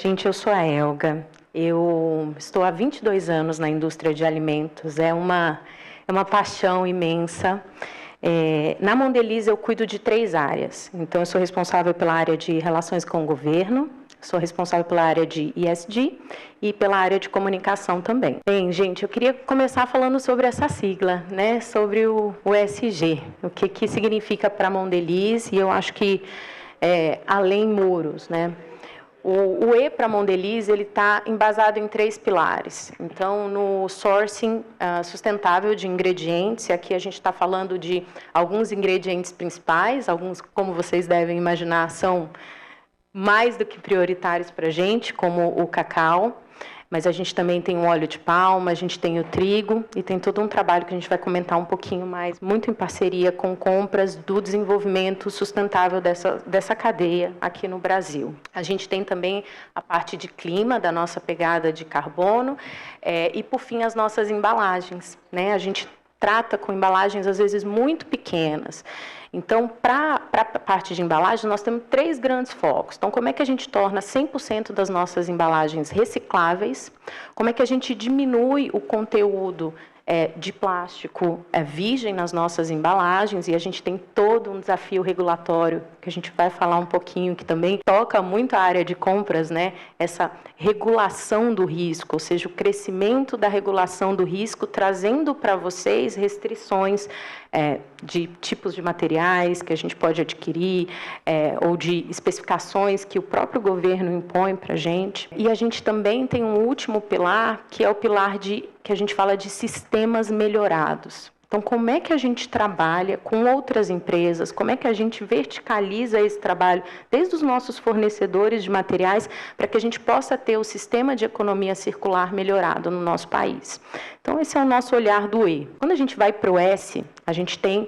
Gente, eu sou a Elga. Eu estou há 22 anos na indústria de alimentos. É uma paixão imensa. Na Mondelez, eu cuido de 3 áreas. Então, eu sou responsável pela área de relações com o governo, sou responsável pela área de ESG e pela área de comunicação também. Bem, gente, eu queria começar falando sobre essa sigla, né? Sobre o ESG, o que significa para a Mondelez, e eu acho que além muros, né? O E para a Mondelez, ele está embasado em 3 pilares. Então, no sourcing sustentável de ingredientes, e aqui a gente está falando de alguns ingredientes principais, alguns, como vocês devem imaginar, são mais do que prioritários para a gente, como o cacau, mas a gente também tem o óleo de palma, a gente tem o trigo, e tem todo um trabalho que a gente vai comentar um pouquinho mais, muito em parceria com compras do desenvolvimento sustentável dessa cadeia aqui no Brasil. A gente tem também a parte de clima, da nossa pegada de carbono, e, por fim, as nossas embalagens, né? A gente trata com embalagens, às vezes, muito pequenas. Então, para a parte de embalagem, nós temos 3 grandes focos. Então, como é que a gente torna 100% das nossas embalagens recicláveis? Como é que a gente diminui o conteúdo de plástico virgem nas nossas embalagens? E a gente tem todo um desafio regulatório, que a gente vai falar um pouquinho, que também toca muito a área de compras, né? Essa regulação do risco, ou seja, o crescimento da regulação do risco, trazendo para vocês restrições de tipos de materiais que a gente pode adquirir, ou de especificações que o próprio governo impõe para a gente. E a gente também tem um último pilar, que é o pilar que a gente fala de sistemas melhorados. Então, como é que a gente trabalha com outras empresas? Como é que a gente verticaliza esse trabalho desde os nossos fornecedores de materiais para que a gente possa ter o sistema de economia circular melhorado no nosso país? Então, esse é o nosso olhar do E. Quando a gente vai para o S, a gente tem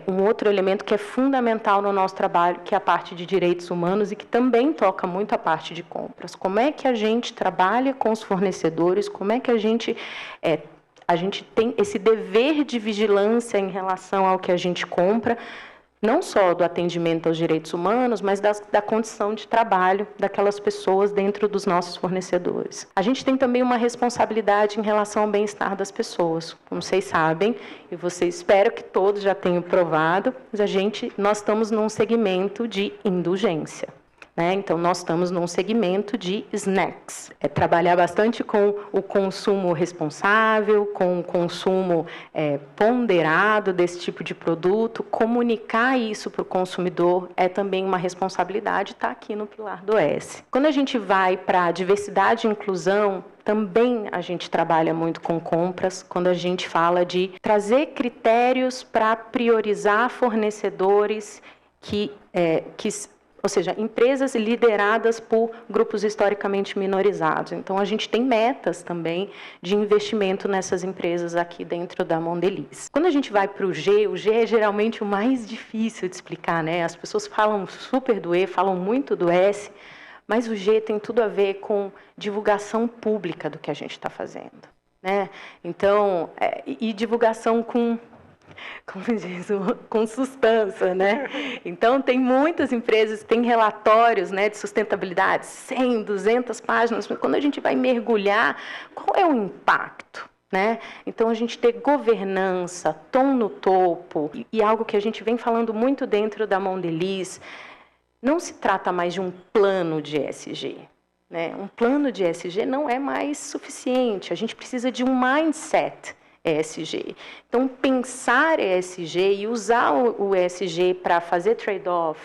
um outro elemento que é fundamental no nosso trabalho, que é a parte de direitos humanos e que também toca muito a parte de compras. Como é que a gente trabalha com os fornecedores? Como é que a gente tem esse dever de vigilância em relação ao que a gente compra, não só do atendimento aos direitos humanos, mas da condição de trabalho daquelas pessoas dentro dos nossos fornecedores. A gente tem também uma responsabilidade em relação ao bem-estar das pessoas. Como vocês sabem, e vocês espero que todos já tenham provado, mas nós estamos num segmento de indulgência. Então, nós estamos num segmento de snacks. Trabalhar bastante com o consumo responsável, com o consumo ponderado desse tipo de produto. Comunicar isso para o consumidor é também uma responsabilidade, está aqui no pilar do S. Quando a gente vai para a diversidade e inclusão, também a gente trabalha muito com compras, quando a gente fala de trazer critérios para priorizar fornecedores ou seja, empresas lideradas por grupos historicamente minorizados. Então, a gente tem metas também de investimento nessas empresas aqui dentro da Mondelez. Quando a gente vai para o G é geralmente o mais difícil de explicar, né? As pessoas falam super do E, falam muito do S, mas o G tem tudo a ver com divulgação pública do que a gente está fazendo, né? Então, e divulgação com substância, né? Então, tem muitas empresas, tem relatórios, né, de sustentabilidade, 100, 200 páginas, mas quando a gente vai mergulhar, qual é o impacto? Né? Então, a gente ter governança, tom no topo, e algo que a gente vem falando muito dentro da Mondelez, não se trata mais de um plano de ESG. Né? Um plano de ESG não é mais suficiente, a gente precisa de um mindset ESG. Então, pensar ESG e usar o ESG para fazer trade-off,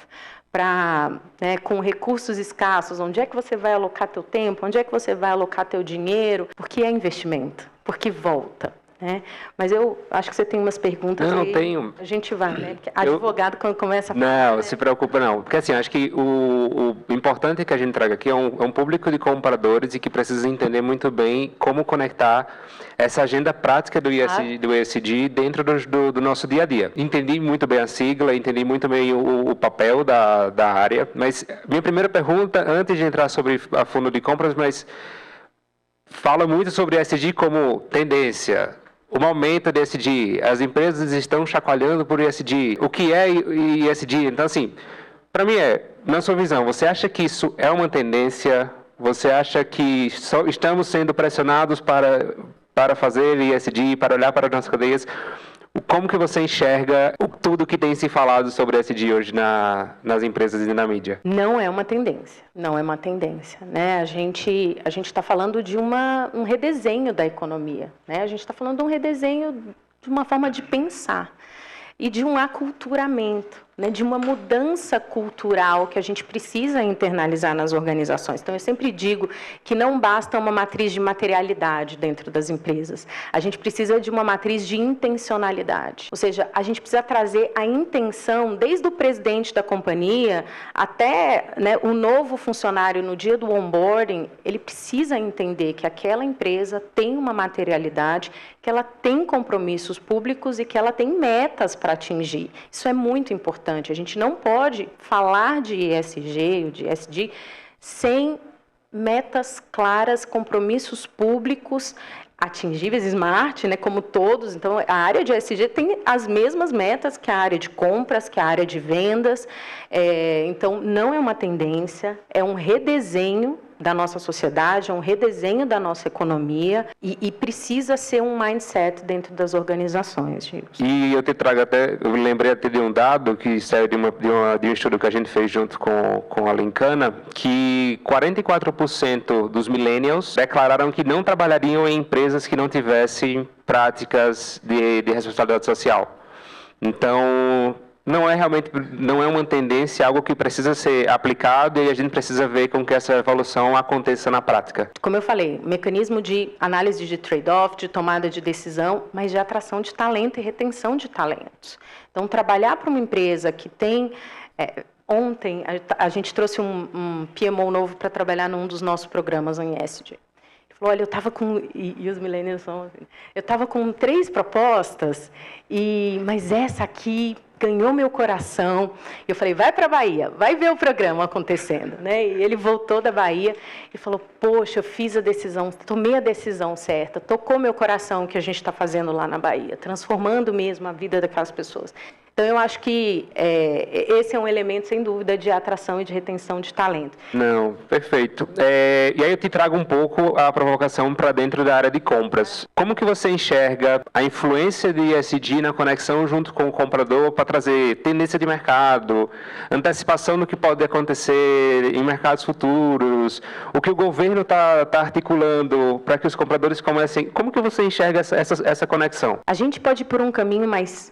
com recursos escassos, onde é que você vai alocar teu tempo, onde é que você vai alocar teu dinheiro, porque é investimento, porque volta. Né? Mas eu acho que você tem umas perguntas. Não, aí, tenho. A gente vai, né? Porque advogado, quando começa a falar... Não, né? se preocupa não. Porque assim, acho que o importante que a gente traga aqui é um público de compradores e que precisa entender muito bem como conectar essa agenda prática do ESG dentro do nosso dia a dia. Entendi muito bem a sigla, entendi muito bem o papel da área, mas minha primeira pergunta, antes de entrar sobre a fundo de compras, mas fala muito sobre ESG como tendência. O aumento de ESG, as empresas estão chacoalhando por ESG. O que é ESG? Então, assim, para mim na sua visão, você acha que isso é uma tendência? Você acha que só estamos sendo pressionados para fazer ESG, para olhar para as nossas cadeias? Como que você enxerga tudo que tem se falado sobre ESG hoje nas empresas e na mídia? Não é uma tendência, né? A gente está falando de um redesenho da economia, né? A gente está falando de um redesenho de uma forma de pensar e de um aculturamento, né, de uma mudança cultural que a gente precisa internalizar nas organizações. Então, eu sempre digo que não basta uma matriz de materialidade dentro das empresas. A gente precisa de uma matriz de intencionalidade. Ou seja, a gente precisa trazer a intenção, desde o presidente da companhia até, né, o novo funcionário no dia do onboarding, ele precisa entender que aquela empresa tem uma materialidade, que ela tem compromissos públicos e que ela tem metas para atingir. Isso é muito importante. A gente não pode falar de ESG ou de ESG sem metas claras, compromissos públicos atingíveis, smart, né, como todos. Então, a área de ESG tem as mesmas metas que a área de compras, que a área de vendas. Então, não é uma tendência, é um redesenho da nossa sociedade, é um redesenho da nossa economia e precisa ser um mindset dentro das organizações, Gilson. E eu te trago eu lembrei até de um dado que saiu de um estudo que a gente fez junto com a Lincana, que 44% dos millennials declararam que não trabalhariam em empresas que não tivessem práticas de responsabilidade social. Então, não é uma tendência, algo que precisa ser aplicado e a gente precisa ver com que essa evolução aconteça na prática. Como eu falei, mecanismo de análise de trade-off, de tomada de decisão, mas de atração de talento e retenção de talentos. Então, trabalhar para uma empresa que tem... Ontem, a gente trouxe um PMO novo para trabalhar num dos nossos programas em ESG. Ele falou, olha, eu estava com... E os millennials são assim, eu estava com 3 propostas, mas essa aqui ganhou meu coração. Eu falei, vai para a Bahia, vai ver o programa acontecendo, né? E ele voltou da Bahia e falou, poxa, eu fiz a decisão, tomei a decisão certa, tocou meu coração o que a gente está fazendo lá na Bahia, transformando mesmo a vida daquelas pessoas. Então, eu acho que esse é um elemento, sem dúvida, de atração e de retenção de talento. Não, perfeito. E aí eu te trago um pouco a provocação para dentro da área de compras. Como que você enxerga a influência de ESG na conexão junto com o comprador para trazer tendência de mercado, antecipação no que pode acontecer em mercados futuros, o que o governo está articulando para que os compradores comecem... Como que você enxerga essa conexão? A gente pode ir por um caminho mais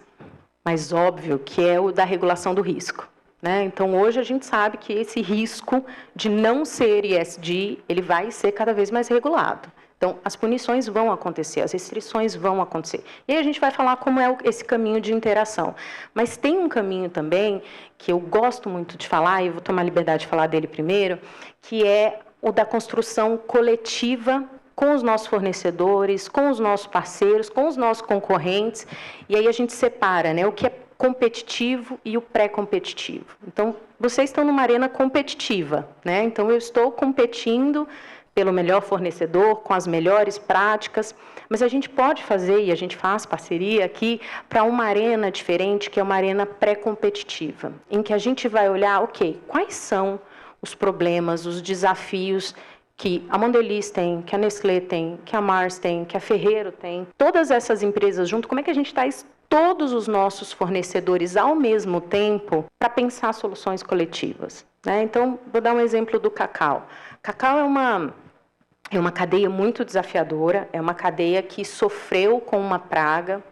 óbvio, que é o da regulação do risco, né? Então, hoje a gente sabe que esse risco de não ser ESG, ele vai ser cada vez mais regulado. Então, as punições vão acontecer, as restrições vão acontecer. E aí a gente vai falar como é esse caminho de interação. Mas tem um caminho também, que eu gosto muito de falar, e eu vou tomar a liberdade de falar dele primeiro, que é o da construção coletiva com os nossos fornecedores, com os nossos parceiros, com os nossos concorrentes, e aí a gente separa, né, o que é competitivo e o pré-competitivo. Então, vocês estão numa arena competitiva, né? Então, eu estou competindo pelo melhor fornecedor, com as melhores práticas, mas a gente pode fazer, e a gente faz parceria aqui, para uma arena diferente, que é uma arena pré-competitiva, em que a gente vai olhar, ok, quais são os problemas, os desafios que a Mondelez tem, que a Nestlé tem, que a Mars tem, que a Ferrero tem, todas essas empresas junto, como é que a gente traz todos os nossos fornecedores ao mesmo tempo para pensar soluções coletivas, né? Então, vou dar um exemplo do cacau. Cacau é uma cadeia muito desafiadora, é uma cadeia que sofreu com uma praga.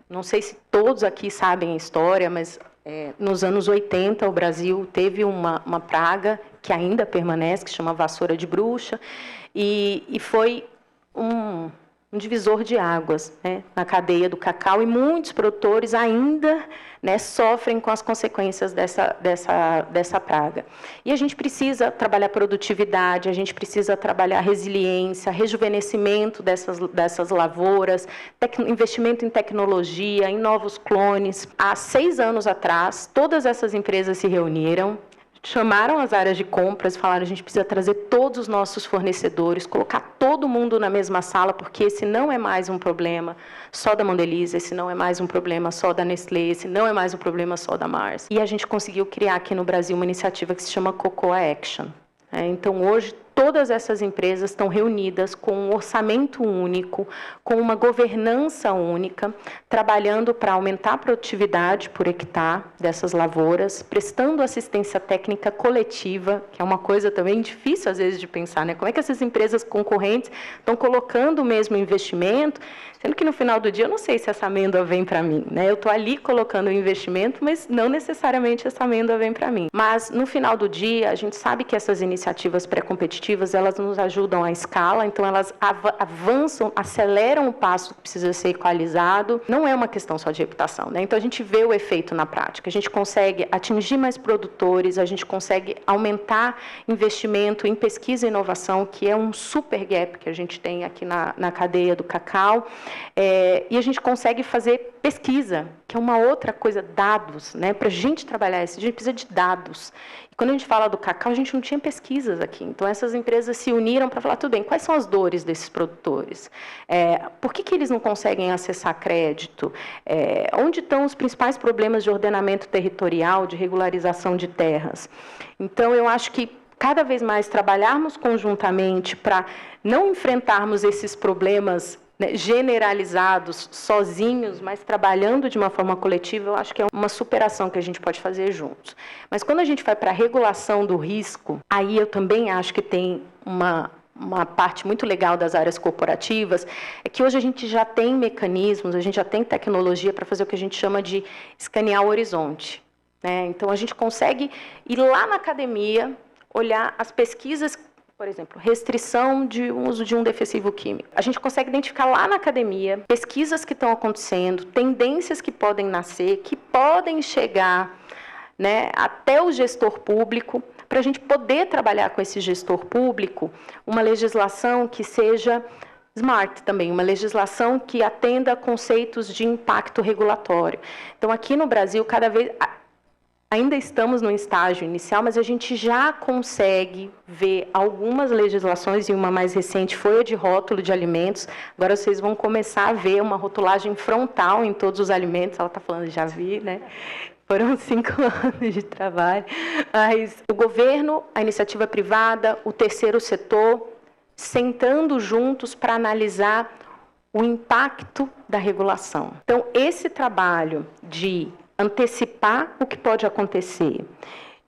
Não sei se todos aqui sabem a história, mas nos anos 80 o Brasil teve uma praga que ainda permanece, que se chama vassoura de bruxa, e foi um divisor de águas, né, na cadeia do cacau, e muitos produtores ainda, né, sofrem com as consequências dessa praga. E a gente precisa trabalhar produtividade, a gente precisa trabalhar resiliência, rejuvenescimento dessas lavouras, investimento em tecnologia, em novos clones. Há 6 anos atrás, todas essas empresas se reuniram, chamaram as áreas de compras e falaram, a gente precisa trazer todos os nossos fornecedores, colocar todo mundo na mesma sala, porque esse não é mais um problema só da Mondelez, esse não é mais um problema só da Nestlé, esse não é mais um problema só da Mars. E a gente conseguiu criar aqui no Brasil uma iniciativa que se chama Cocoa Action. Então, hoje, todas essas empresas estão reunidas com um orçamento único, com uma governança única, trabalhando para aumentar a produtividade por hectare dessas lavouras, prestando assistência técnica coletiva, que é uma coisa também difícil às vezes de pensar, né? Como é que essas empresas concorrentes estão colocando o mesmo investimento, sendo que no final do dia eu não sei se essa amêndoa vem para mim, né? Eu estou ali colocando o investimento, mas não necessariamente essa amêndoa vem para mim. Mas no final do dia, a gente sabe que essas iniciativas pré-competitivas, elas nos ajudam à escala, então elas avançam, aceleram o passo que precisa ser equalizado. Não é uma questão só de reputação, né? Então a gente vê o efeito na prática. A gente consegue atingir mais produtores, a gente consegue aumentar investimento em pesquisa e inovação, que é um super gap que a gente tem aqui na cadeia do cacau. E a gente consegue fazer pesquisa, que é uma outra coisa, dados, né? Para a gente trabalhar isso, a gente precisa de dados. E quando a gente fala do cacau, a gente não tinha pesquisas aqui. Então, essas empresas se uniram para falar, tudo bem, quais são as dores desses produtores? Por que eles não conseguem acessar crédito? Onde estão os principais problemas de ordenamento territorial, de regularização de terras? Então, eu acho que cada vez mais trabalharmos conjuntamente para não enfrentarmos esses problemas, né, generalizados, sozinhos, mas trabalhando de uma forma coletiva, eu acho que é uma superação que a gente pode fazer juntos. Mas quando a gente vai para a regulação do risco, aí eu também acho que tem uma parte muito legal das áreas corporativas, é que hoje a gente já tem mecanismos, a gente já tem tecnologia para fazer o que a gente chama de escanear o horizonte, né? Então, a gente consegue ir lá na academia, olhar as pesquisas, por exemplo, restrição de uso de um defensivo químico. A gente consegue identificar lá na academia pesquisas que estão acontecendo, tendências que podem nascer, que podem chegar, né, até o gestor público, para a gente poder trabalhar com esse gestor público uma legislação que seja smart também, uma legislação que atenda a conceitos de impacto regulatório. Então, aqui no Brasil, cada vez... Ainda estamos no estágio inicial, mas a gente já consegue ver algumas legislações, e uma mais recente foi a de rótulo de alimentos. Agora vocês vão começar a ver uma rotulagem frontal em todos os alimentos. Ela está falando, já vi, né? Foram 5 anos de trabalho. Mas o governo, a iniciativa privada, o terceiro setor, sentando juntos para analisar o impacto da regulação. Então, esse trabalho de antecipar o que pode acontecer,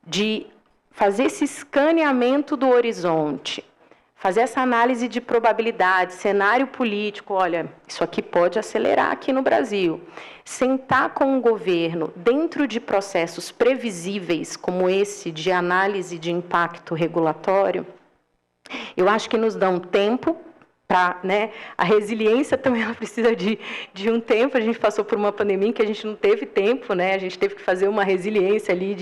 de fazer esse escaneamento do horizonte, fazer essa análise de probabilidade, cenário político, olha, isso aqui pode acelerar aqui no Brasil. Sentar com o governo dentro de processos previsíveis, como esse de análise de impacto regulatório, eu acho que nos dão tempo. Né? A resiliência também ela precisa de um tempo. A gente passou por uma pandemia em que a gente não teve tempo, né? A gente teve que fazer uma resiliência ali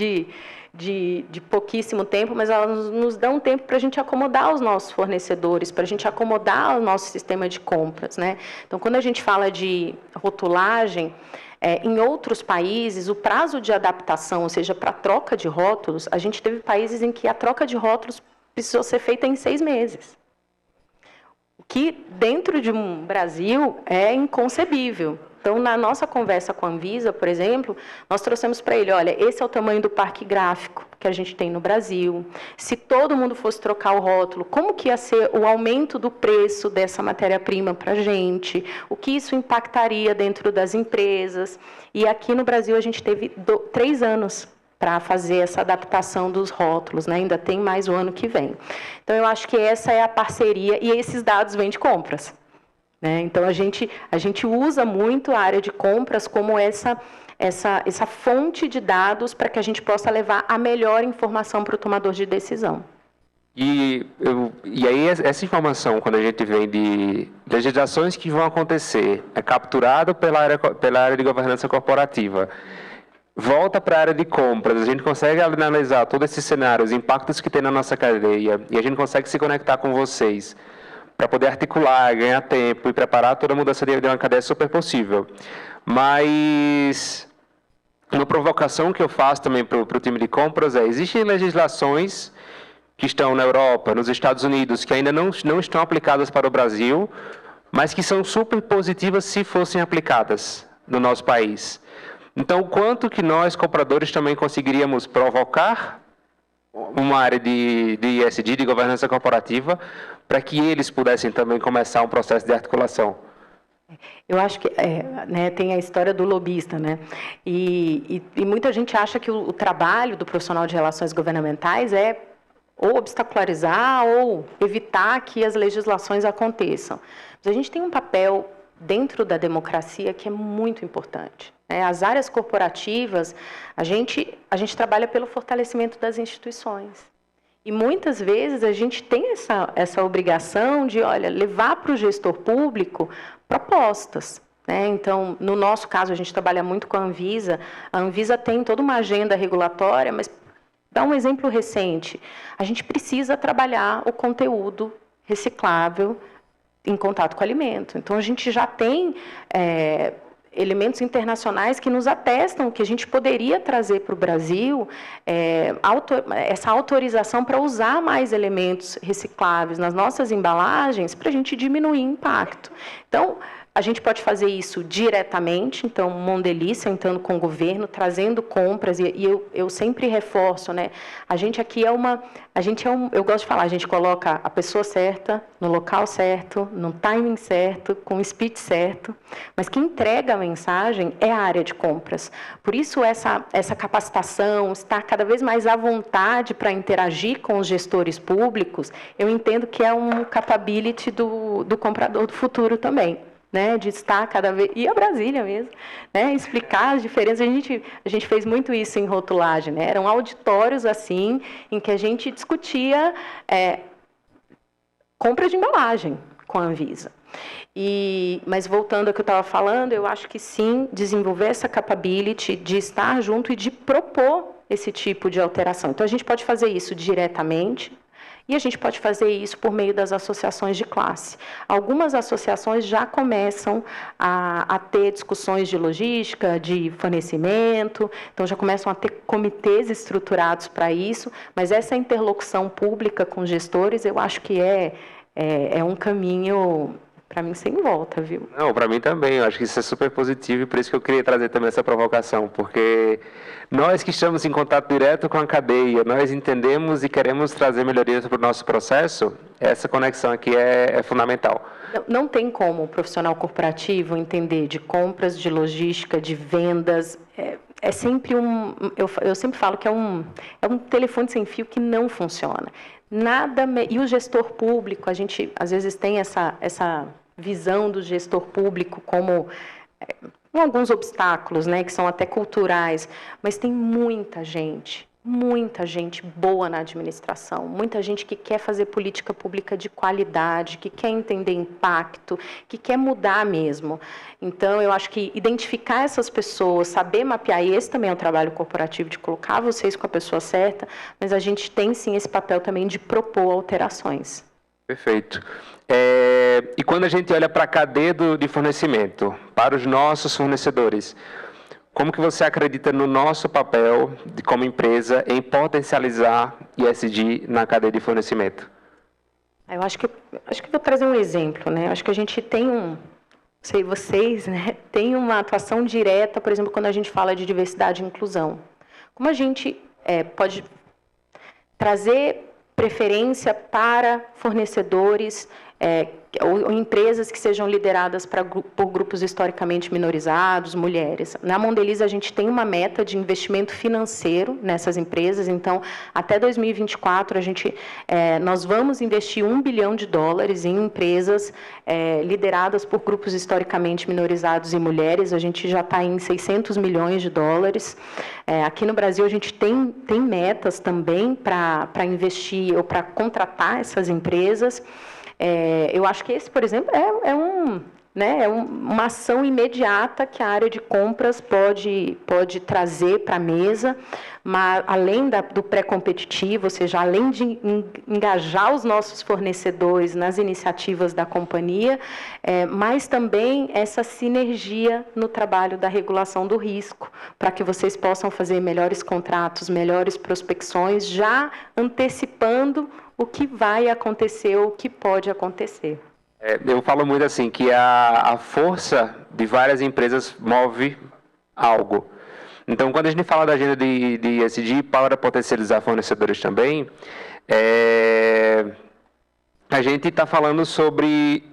de pouquíssimo tempo, mas ela nos dá um tempo para a gente acomodar os nossos fornecedores, para a gente acomodar o nosso sistema de compras, né? Então, quando a gente fala de rotulagem, em outros países, o prazo de adaptação, ou seja, para a troca de rótulos, a gente teve países em que a troca de rótulos precisou ser feita em 6 meses. Que dentro de um Brasil é inconcebível. Então, na nossa conversa com a Anvisa, por exemplo, nós trouxemos para ele, olha, esse é o tamanho do parque gráfico que a gente tem no Brasil. Se todo mundo fosse trocar o rótulo, como que ia ser o aumento do preço dessa matéria-prima para a gente? O que isso impactaria dentro das empresas? E aqui no Brasil a gente teve 3 anos para fazer essa adaptação dos rótulos, né? Ainda tem mais o ano que vem. Então, eu acho que essa é a parceria, e esses dados vêm de compras, né? Então, a gente usa muito a área de compras como essa fonte de dados para que a gente possa levar a melhor informação para o tomador de decisão. E aí, essa informação, quando a gente vem de legislações que vão acontecer, é capturado pela área de governança corporativa, volta para a área de compras, a gente consegue analisar todos esses cenários, impactos que tem na nossa cadeia, e a gente consegue se conectar com vocês para poder articular, ganhar tempo e preparar toda a mudança de uma cadeia super possível. Mas uma provocação que eu faço também para o time de compras existem legislações que estão na Europa, nos Estados Unidos, que ainda não estão aplicadas para o Brasil, mas que são super positivas se fossem aplicadas no nosso país. Então, quanto que nós, compradores, também conseguiríamos provocar uma área de ESG, de governança corporativa, para que eles pudessem também começar um processo de articulação? Eu acho que né, tem a história do lobista, né? E muita gente acha que o trabalho do profissional de relações governamentais é ou obstacularizar ou evitar que as legislações aconteçam. Mas a gente tem um papel dentro da democracia que é muito importante. Né? As áreas corporativas, a gente trabalha pelo fortalecimento das instituições. E muitas vezes a gente tem essa obrigação de, olha, levar para o gestor público propostas. Né? Então, no nosso caso, a gente trabalha muito com a Anvisa. A Anvisa tem toda uma agenda regulatória, mas, dá um exemplo recente, a gente precisa trabalhar o conteúdo reciclável em contato com o alimento. Então, a gente já tem elementos internacionais que nos atestam que a gente poderia trazer para o Brasil essa autorização para usar mais elementos recicláveis nas nossas embalagens para a gente diminuir o impacto. Então, a gente pode fazer isso diretamente, então, Mondelez sentando com o governo, trazendo compras, e eu sempre reforço, né? A gente aqui eu gosto de falar, a gente coloca a pessoa certa, no local certo, no timing certo, com o speech certo, mas quem entrega a mensagem é a área de compras. Por isso, essa capacitação, estar cada vez mais à vontade para interagir com os gestores públicos, eu entendo que é um capability do comprador do futuro também. Né, de estar cada vez... E a Brasília mesmo, né, explicar as diferenças. A gente fez muito isso em rotulagem, né, eram auditórios assim, em que a gente discutia compra de embalagem com a Anvisa. Mas voltando ao que eu estava falando, eu acho que sim, desenvolver essa capability de estar junto e de propor esse tipo de alteração. Então, a gente pode fazer isso diretamente, e a gente pode fazer isso por meio das associações de classe. Algumas associações já começam a ter discussões de logística, de fornecimento, então já começam a ter comitês estruturados para isso, mas essa interlocução pública com gestores, eu acho que é um caminho, para mim, sem volta, viu? Não, para mim também, eu acho que isso é super positivo e por isso que eu queria trazer também essa provocação, porque nós que estamos em contato direto com a cadeia, nós entendemos e queremos trazer melhorias para o nosso processo, essa conexão aqui é fundamental. Não tem como o profissional corporativo entender de compras, de logística, de vendas, é sempre eu sempre falo que é um telefone sem fio que não funciona. E o gestor público, a gente às vezes tem essa visão do gestor público como com alguns obstáculos, né, que são até culturais, mas tem muita gente boa na administração, muita gente que quer fazer política pública de qualidade, que quer entender impacto, que quer mudar mesmo. Então, eu acho que identificar essas pessoas, saber mapear, e esse também é um trabalho corporativo, de colocar vocês com a pessoa certa, mas a gente tem, sim, esse papel também de propor alterações. Perfeito. E quando a gente olha para a cadeia de fornecimento, para os nossos fornecedores, como que você acredita no nosso papel como empresa em potencializar ESG na cadeia de fornecimento? Eu acho que vou trazer um exemplo, né? Eu acho que a gente tem vocês, né, tem uma atuação direta, por exemplo, quando a gente fala de diversidade e inclusão. Como a gente pode trazer preferência para fornecedores ou empresas que sejam lideradas por grupos historicamente minorizados, mulheres. Na Mondelez, a gente tem uma meta de investimento financeiro nessas empresas, então, até 2024, nós vamos investir $1 bilhão em empresas lideradas por grupos historicamente minorizados e mulheres. A gente já está em $600 milhões. Aqui no Brasil, a gente tem metas também para investir ou para contratar essas empresas. Eu acho que esse, por exemplo, é uma ação imediata que a área de compras pode trazer para a mesa, mas além do pré-competitivo, ou seja, além de engajar os nossos fornecedores nas iniciativas da companhia, mas também essa sinergia no trabalho da regulação do risco, para que vocês possam fazer melhores contratos, melhores prospecções, já antecipando o que vai acontecer, o que pode acontecer. Eu falo muito assim, que a força de várias empresas move algo. Então, quando a gente fala da agenda de ESG para potencializar fornecedores também, a gente está falando sobre...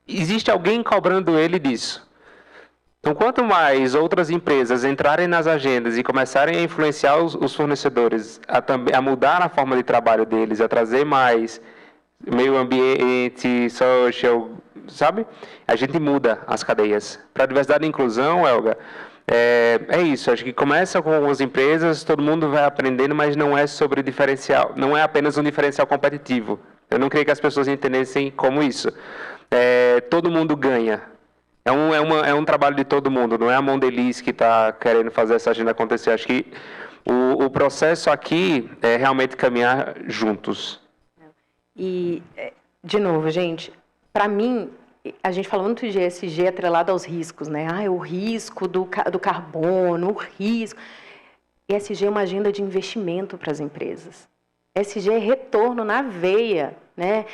Existe alguém cobrando ele disso. Então, quanto mais outras empresas entrarem nas agendas e começarem a influenciar os fornecedores a mudar a forma de trabalho deles, a trazer mais meio ambiente, social, sabe? A gente muda as cadeias. Para a diversidade e inclusão, Elga, é isso. Acho que começa com as empresas, todo mundo vai aprendendo, mas não é sobre diferencial, não é apenas um diferencial competitivo. Eu não queria que as pessoas entendessem como isso. Todo mundo ganha. É um trabalho de todo mundo, não é a Mondelez que está querendo fazer essa agenda acontecer. Acho que o processo aqui é realmente caminhar juntos. E, de novo, gente, para mim, a gente fala muito de ESG atrelado aos riscos, né? O risco do carbono, o risco. ESG é uma agenda de investimento para as empresas. ESG é retorno na veia, né?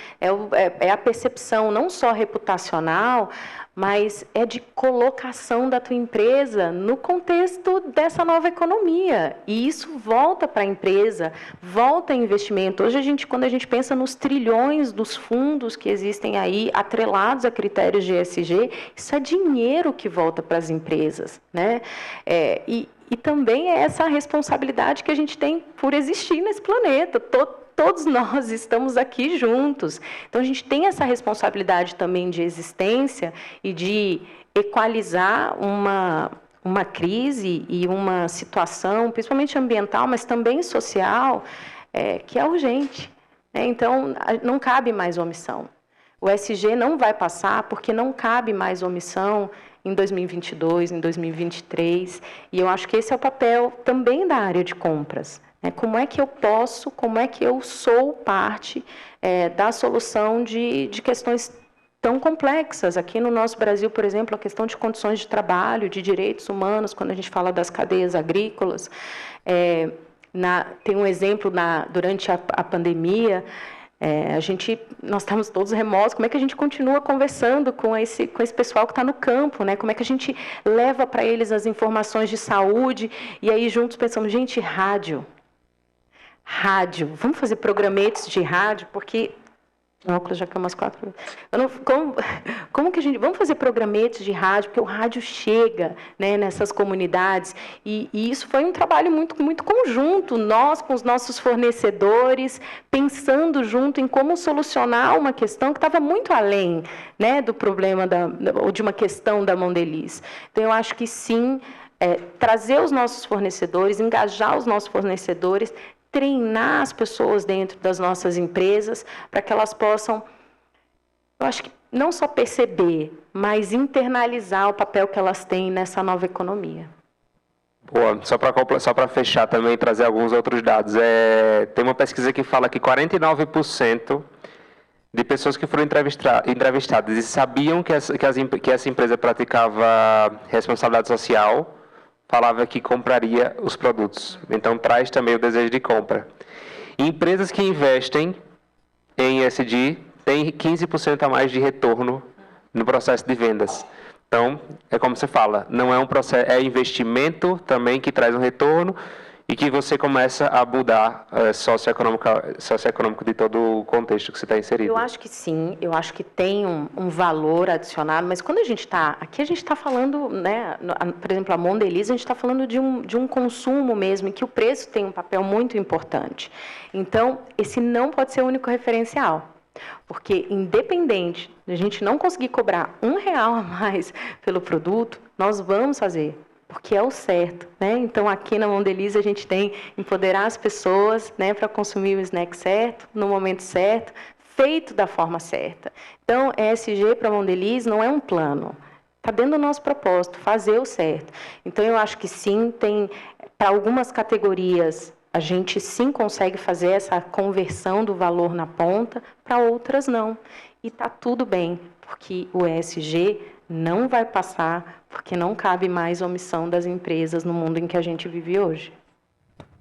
É a percepção não só reputacional, mas é de colocação da tua empresa no contexto dessa nova economia. E isso volta para a empresa, volta em investimento. Hoje, quando a gente pensa nos trilhões dos fundos que existem aí, atrelados a critérios de ESG, isso é dinheiro que volta para as empresas, né? E também é essa responsabilidade que a gente tem por existir nesse planeta. Todos nós estamos aqui juntos. Então, a gente tem essa responsabilidade também de existência e de equalizar uma crise e uma situação, principalmente ambiental, mas também social, que é urgente, né? Então, não cabe mais omissão. O ESG não vai passar porque não cabe mais omissão em 2022, em 2023, e eu acho que esse é o papel também da área de compras. Como é que eu sou parte da solução de questões tão complexas? Aqui no nosso Brasil, por exemplo, a questão de condições de trabalho, de direitos humanos, quando a gente fala das cadeias agrícolas, tem um exemplo durante a pandemia. Nós estamos todos remotos, como é que a gente continua conversando com esse pessoal que está no campo, né? Como é que a gente leva para eles as informações de saúde, e aí juntos pensamos, gente, rádio, vamos fazer programetes de rádio, porque... óculos já caiu umas 4 vezes. Como que a gente... Vamos fazer programetes de rádio, porque o rádio chega, né, nessas comunidades, e isso foi um trabalho muito, muito conjunto, nós com os nossos fornecedores, pensando junto em como solucionar uma questão que estava muito além, né, do problema ou de uma questão da Mondelez. Então, eu acho que sim, trazer os nossos fornecedores, engajar os nossos fornecedores, treinar as pessoas dentro das nossas empresas para que elas possam, eu acho que não só perceber, mas internalizar o papel que elas têm nessa nova economia. Boa, só para fechar também, trazer alguns outros dados. Tem uma pesquisa que fala que 49% de pessoas que foram entrevistadas e sabiam que essa empresa praticava responsabilidade social, falava que compraria os produtos. Então, traz também o desejo de compra. Empresas que investem em ESG têm 15% a mais de retorno no processo de vendas. Então, é como você fala, não é um processo, é investimento também que traz um retorno e que você começa a mudar socioeconômico de todo o contexto que você está inserido. Eu acho que sim, eu acho que tem um valor adicionado, mas quando a gente está... Aqui a gente está falando, né, por exemplo, a Mondelez, a gente está falando de um consumo mesmo, em que o preço tem um papel muito importante. Então, esse não pode ser o único referencial. Porque, independente de a gente não conseguir cobrar R$1 a mais pelo produto, nós vamos fazer, porque é o certo, né? Então, aqui na Mondelez, a gente tem empoderar as pessoas, né, para consumir o snack certo, no momento certo, feito da forma certa. Então, ESG para a Mondelez não é um plano, está dentro do nosso propósito, fazer o certo. Então, eu acho que sim, tem, para algumas categorias, a gente sim consegue fazer essa conversão do valor na ponta, para outras não. E está tudo bem, porque o ESG não vai passar, porque não cabe mais omissão das empresas no mundo em que a gente vive hoje.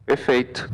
Perfeito.